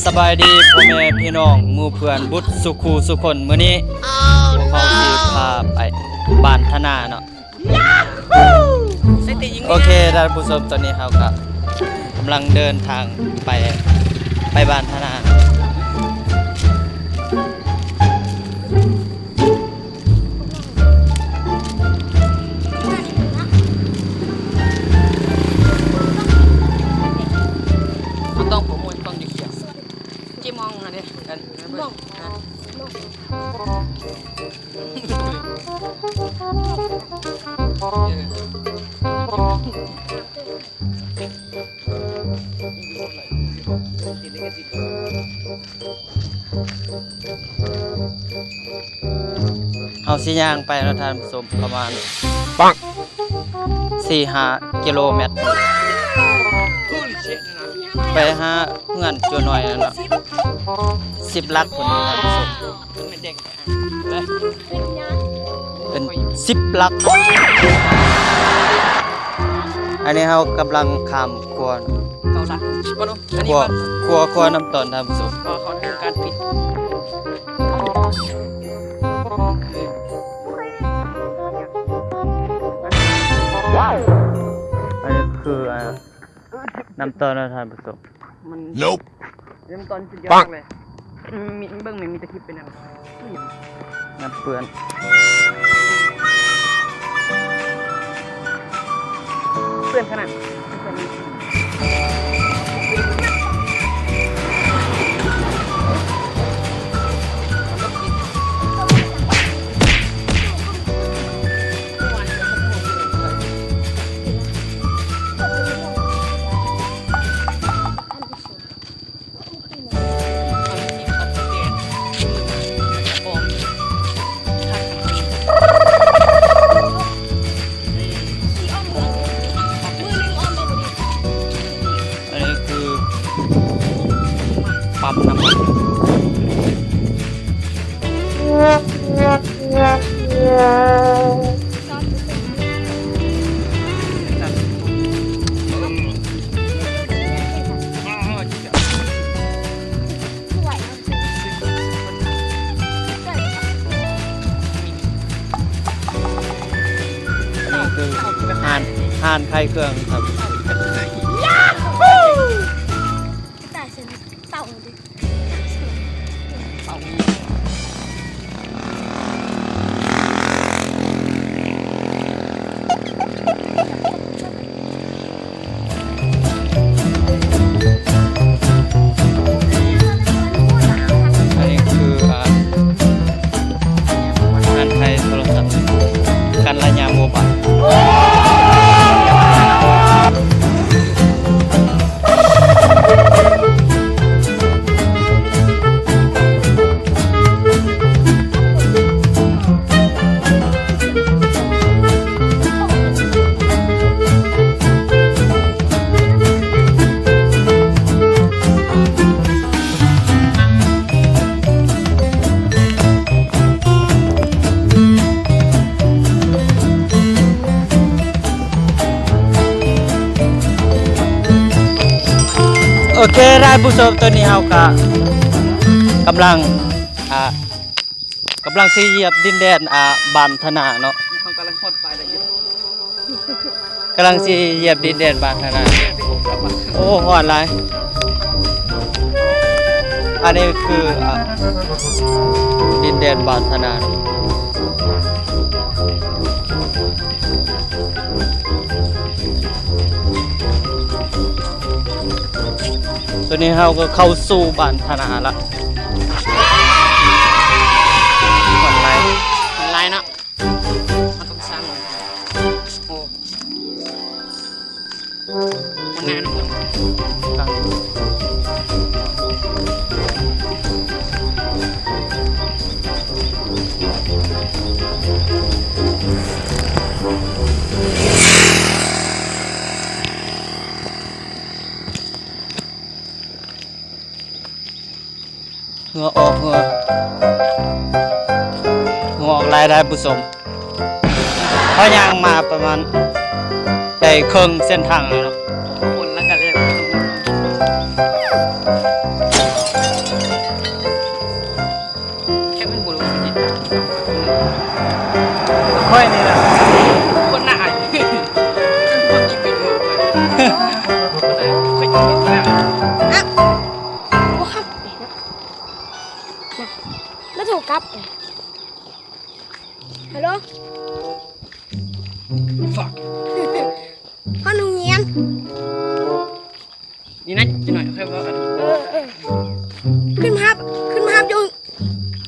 สบายดีพ่อแม่พี่น้องหมู่เพื่อนบุตรสุขูสุคนมื้อนี้พวกเขาสิพาไปบ้านธนาเนาะโอเคท่านผู้ชมตอนนี้เราก็กำลังเดินทางไปบ้านธนาต้องผมมวยต้องอยู่เขียวจีมองนะดิมองเอาสิย่างไปแล้วท่านผู้ชมประมาณ4-5 กิโลเมตรไปหาเงินจัวหน่อยแล้วเนาะ10 ลักคนนี้ท่านผู้ชมเป็น10 ลักอันนี้เรากำลังข้ามครัวเกาลัดครัวน้ำต้นท่านผู้ชมเขาทำการปิดอันนี้คือน้ำต้นนะท่านผู้ชมมันน้ำต้นสุดยอดเลยมีเบิ้งมีตะคิบเป็นอะไรน้ำเปื้อนขนาดปั๊มน้ำมันห่านไข่เครื่องครับกันระยะโมบายโอเคท่านผู้ชมตอนนี้เราก็กำลังสิเหยียบดินแดนบ้านธนาเนาะกำลังสิเหยียบดินแดนบ้านธนาโอ้หอนไรอันนี้คือดินแดนบ้านธนาตอนนี้เราก็เข้าสู่บ้านธนาละผ่อนไลน์เนาะมาต้องสร้างโอ้มันแน่นอนเหงื่อออกรายได้ผู้ชมเพราะยังมาประมาณได้ครึ่งเส้นทางแล้วเนาะคนแล้วกันเลย ขึ้นมาอยู่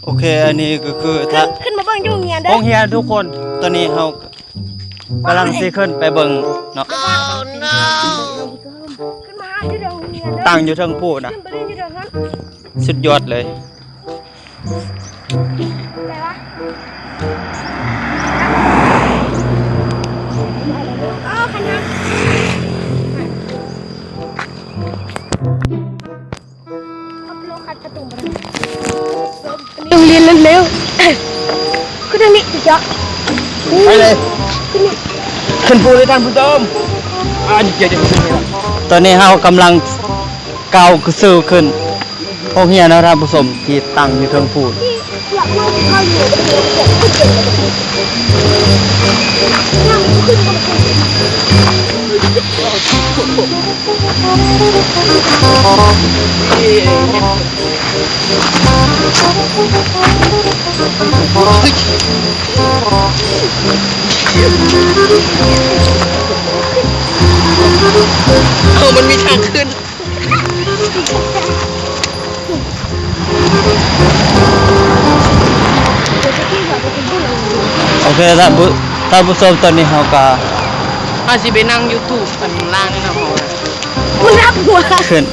โอเคอันนี้ก็คือถ้า ขึ้นมาเบิ่งอยู่เงียนเด้ ห้ อ องเฮียนทุกคนตอนนี้เรากำลังสิขึ้นไปเบิ่งเนาะ ขึ้นมาอยู่เด้อเงียนเด้อ ตั้งอยู่เทิงผู้นะ ขึ้นไปเล่นอยู่เด้อนั้น สุดยอดเลย อะไรวะอ๋อคันนั้นขับรถขัดประตูมาโรงเรียนเร็วๆขึ้นทางนี้เจ้า ไปเลย ขึ้นนี่ ขึ้นผู้เลยท่านผู้ชมเดี๋ยวตอนนี้เรากำลังก้าวสู่ขึ้นห้องเฮียนนะท่านผู้ชมที่ตั้งอยู่เทิงผู้ ที่หลับเราเข้าอยู่นั่งขึ้นมามันมีทางขึ้นโอเคท่านผู้ชมตอนนี้เราก็ มาสิไปนั่งยูทูบกันล่างนี่นะพอ มันรับหัว ขึ้น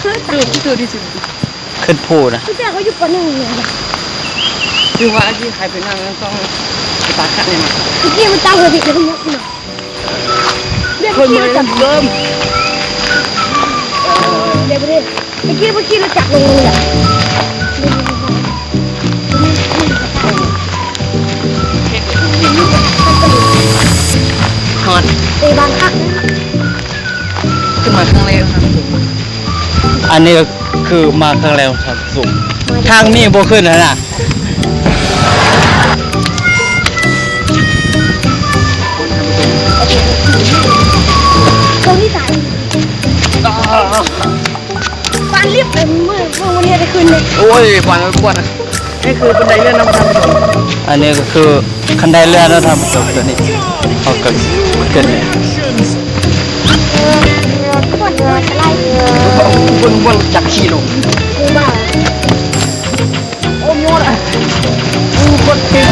คือที่สุด ขึ้นผู้นะ พี่แจ๊เขาอยู่ป .1 เลยนะ คือว่าที่ใครไปนั่งต้องไปตาคัดเลยนะ พี่มันตามหัวผิดเลยเนี่ยพี่เรียก คน พี่ มา เราจับ เริ่ม เดี๋ยวไปดิเมื่อกี้เราจับลงเลยอ่ะ ฮอน เตะบางคัก ขึ้นมาข้างเร็วครับ อันนี้ก็คือมาข้างแล้วครับสูงทางนี้บ่ขึ้นแล้วนะ ตรงที่สายปานรีบไปเมื่อวันนี้ได้คืนเลย โอ้ยปวดปวดนี่คือบันไดเลื่อนน้ำทางผู้ชม อันนี้ก็คือคันไดเลื่อนแล้วท่านผู้ชมตัวนี้เขาก็ขึ้น ปวดอะไร บนจับขี่ลง ดูบ้า โอ้ยโยนอ่ะบนเก่ง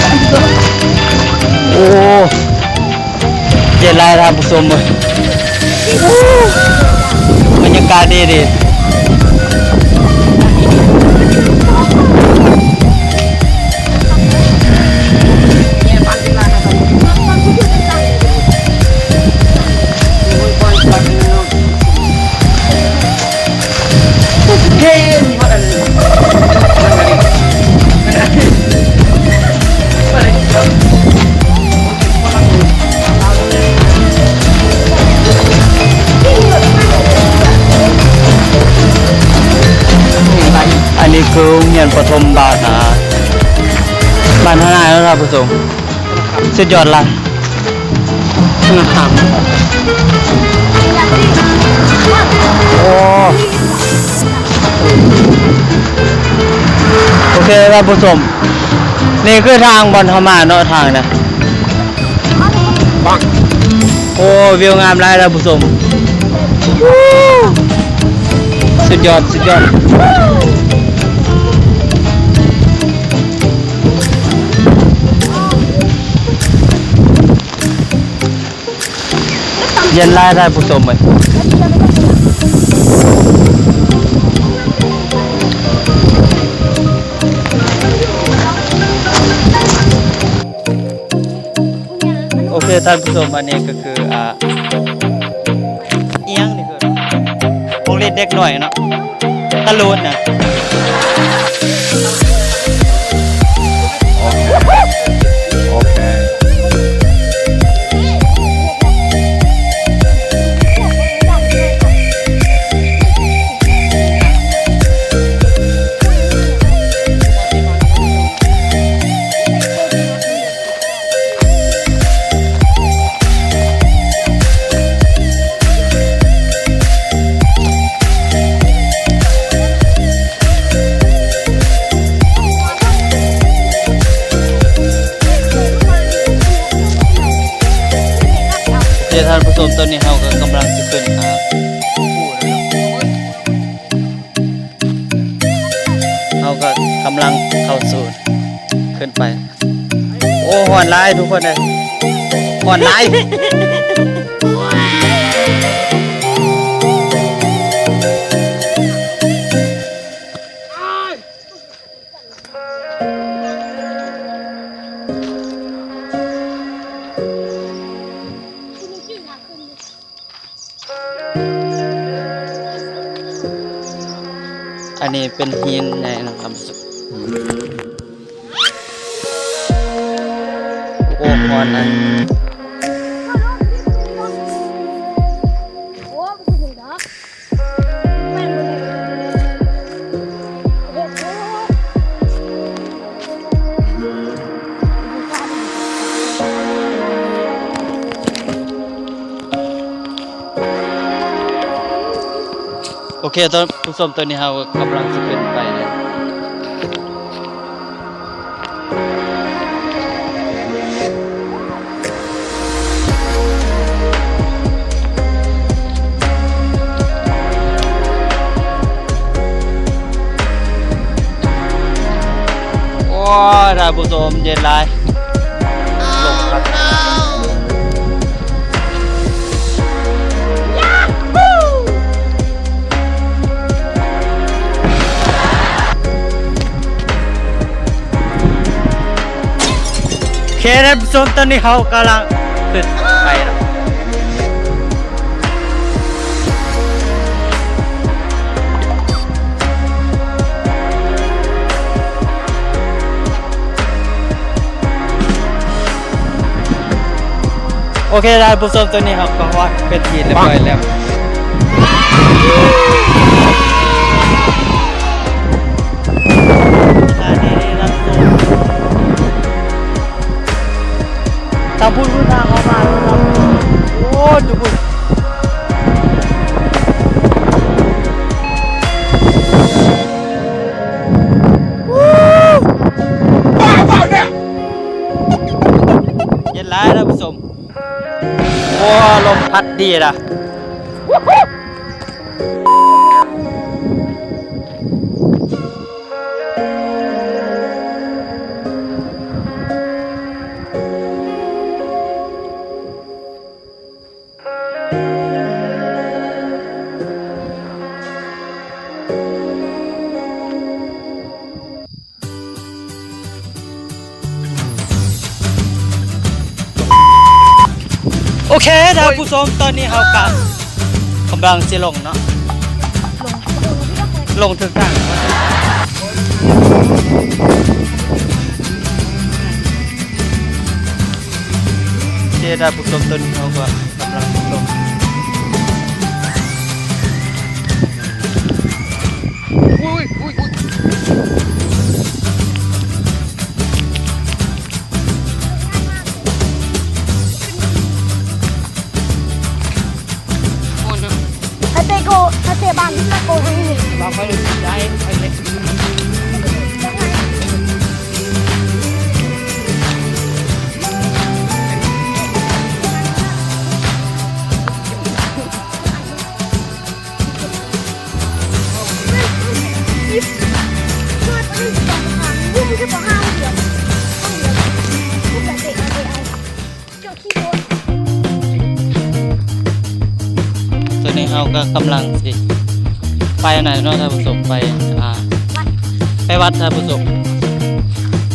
โอ้เย็นไรท่านผู้ชมเลยบรรยากาศดีดีอันนี้คือโรงเรียนประถมบ้านบ้านท่านาแล้วท่านผู้ชมสุดยอดละ นะครับ โอ้โอเคท่านผู้ชมนี่คือทางบอลธรรมาเนาะทางนะโอ้วิวงามไรท่านผู้ชมสุดยอดสุดยอดเย็นไล่ได้ผู้ชมไหมโอเคท่านผู้ชมอันนี้ก็คือเอียงนี่คือโรงเรียนเด็กหน่อยเนาะตะลุนนะโอเคท่านผู้ชมตอนนี้เราก็กำลังจะขึ้นผู้นะครับ เราก็กำลังเข้าสู่ขึ้นไปโอ้หอนลายทุกคนเลยหอนลายอันนี้เป็นหินใหญ่นะครับโอ้หอนนะ โอ้ไม่ถึงดอกแม่นเลยโอ้โห โอเคตอนผู้ชมตัวนี้เรากำลังจะขึ้นไปเลยโอ้ยท่านผู้ชมเย็นหลายลมครับโอเคท่านผู้ชมตอนนี้เรากำลังขึ้นไปแล้วโอเคท่านผู้ชมตอนนี้เราก็ว่าเป็นทีเรียบร้อยแล้วทำพูดทางเข้ามาครับโอ้ดูบุญเย็นร้ายนะผู้ชมโอ้ลมพัดดีนะโอเคท่านผู้ชมตอนนี้เรากำลังจะลงเนาะลงถึงทางเจท่านผู้ชมตอนนี้เราก็กำลังลงถ้าเตะบ้านถ้าโกให้นี่ เราค่อยย้ายไปเล็กตอนนี้เราก็กำลังสิไปไหนเนาะท่านผู้ชมไปวัดท่านผู้ชม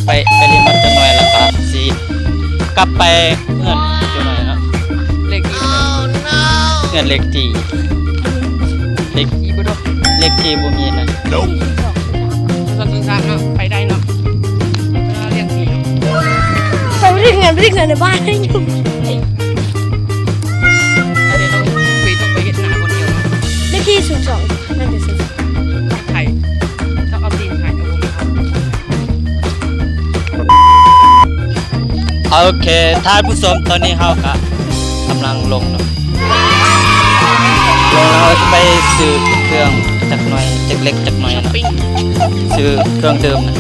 ไปเรียนวัดจังหน่อยแล้วก็สิกลับไปเงินจังหน่อยเนาะเล็กที่เงินเล็กที่เล็กที่บ่ดอกเล็กที่บ่มีนะส่วนสางเนาะไปได้เนาะเรียกที่ ไปเรียกเงินในบ้านให้อยู่ เดี๋ยวเราต้องไปเฮ็ดนาคนเดียว เลขที่02นั่นจะซื้อ ไข่ถ้าเอาตีนไข่โอเคท่านผู้ชมตอนนี้เราก็กำลังลงเนาะลงแล้วจะไปซื้อเครื่องจักหน่อยจักเล็กจักหน่อยนะซื้อเครื่องเดิมนะ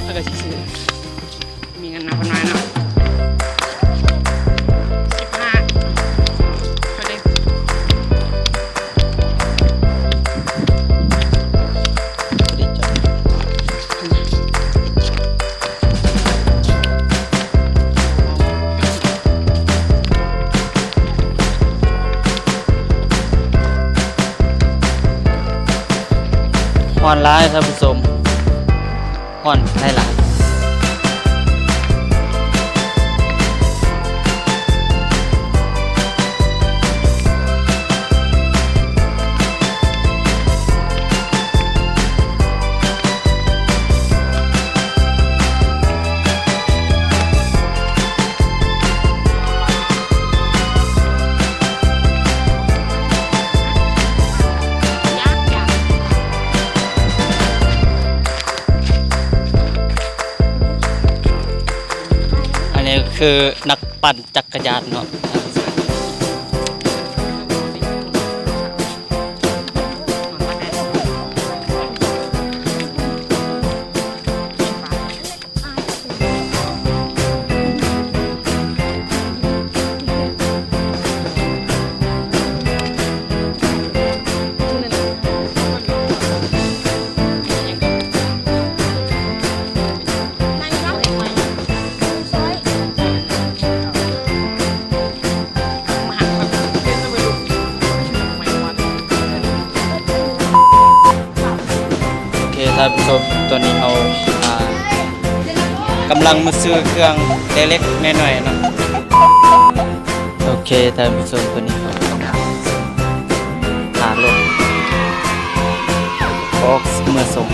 แล้วก็ซื้อมีเงินนะคนน้อยเนาะ15 อนร้ายท่านผู้ชมห่อนหลายอันนี้คือนักปั่นจักรยานเนาะท่านผู้ชมตัวนี้เรากำลังมาซื้อเครื่องเล็กๆน้อยๆเนาะโอเคท่านผู้ชมตัวนี้เราหาลงออกเมื่อส่ง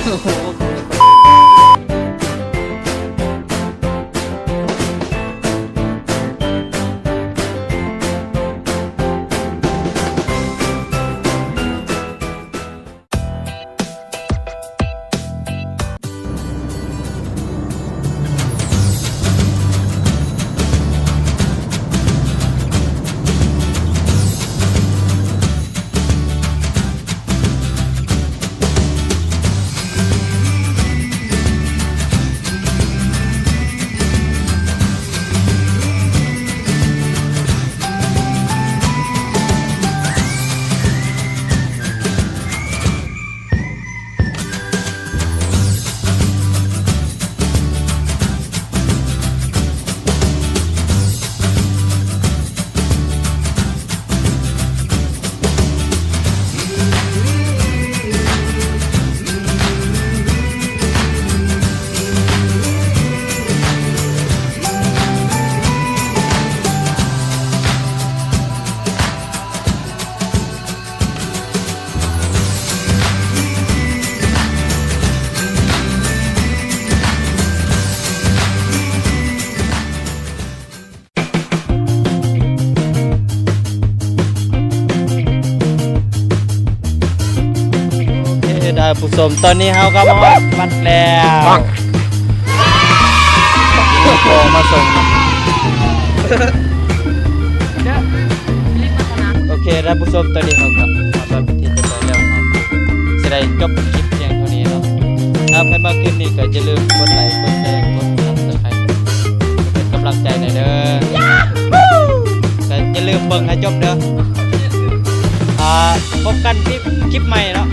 ได้ผู้ชมตอนนี้เราก็มาวัดแล้วมีโคมาส่งโอเคได้ผู้ชมตอนนี้เราก็มาตอนพิธีเรียบร้อยแล้วครับจะได้จบคลิปเพียงเท่านี้เนาะถ้าใครมาคลิปนี้ก็อย่าลืมกดไลค์กดแชร์กด Subscribe เป็นกำลังใจหน่อยเด้อแต่อย่าลืมเบิ่งให้จบเด้อพบกันคลิปใหม่เนาะ